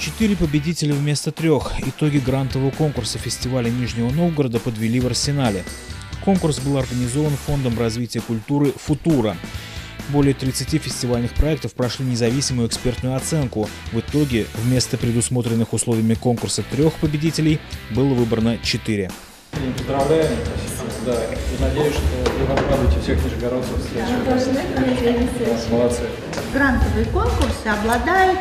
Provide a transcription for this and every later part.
4 победителя вместо 3. Итоги грантового конкурса фестиваля Нижнего Новгорода подвели в Арсенале. Конкурс был организован Фондом развития культуры «Футура». Более 30 фестивальных проектов прошли независимую экспертную оценку. В итоге вместо предусмотренных условиями конкурса 3 победителей было выбрано 4. Поздравляем. Да, и надеюсь, что вы обрадуете всех нижегородцев. Молодцы. Грантовые конкурсы обладают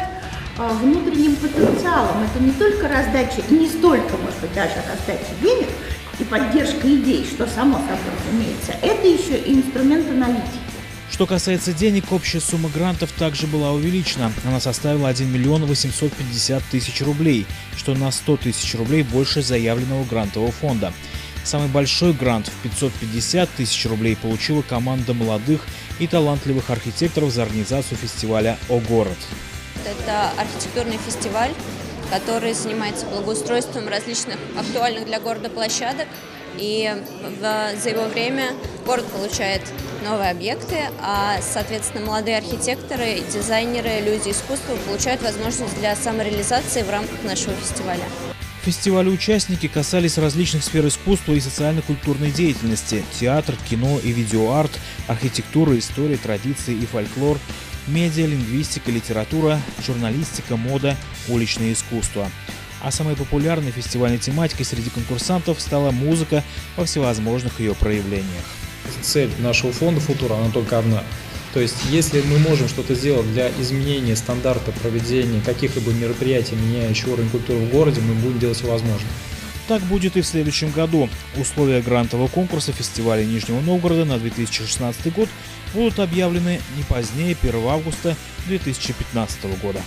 внутренним потенциалом. Это не только раздача, и не столько, может быть, даже раздача денег и поддержка идей, что само собой разумеется, это еще и инструмент аналитики. Что касается денег, общая сумма грантов также была увеличена. Она составила 1 850 000 рублей, что на 100 000 рублей больше заявленного грантового фонда. Самый большой грант в 550 000 рублей получила команда молодых и талантливых архитекторов за организацию фестиваля «О город». Это архитектурный фестиваль, который занимается благоустройством различных актуальных для города площадок. И за его время город получает новые объекты, а, соответственно, молодые архитекторы, дизайнеры, люди искусства получают возможность для самореализации в рамках нашего фестиваля. Фестиваля участники касались различных сфер искусства и социально-культурной деятельности – театр, кино и видеоарт, архитектура, история, традиции и фольклор, медиа, лингвистика, литература, журналистика, мода, уличное искусство. А самой популярной фестивальной тематикой среди конкурсантов стала музыка во всевозможных ее проявлениях. Цель нашего фонда «Футура» она только одна. То есть, если мы можем что-то сделать для изменения стандарта проведения каких-либо мероприятий, меняющих уровень культуры в городе, мы будем делать все возможное. Так будет и в следующем году. Условия грантового конкурса фестиваля Нижнего Новгорода на 2016 год будут объявлены не позднее 1 августа 2015 года.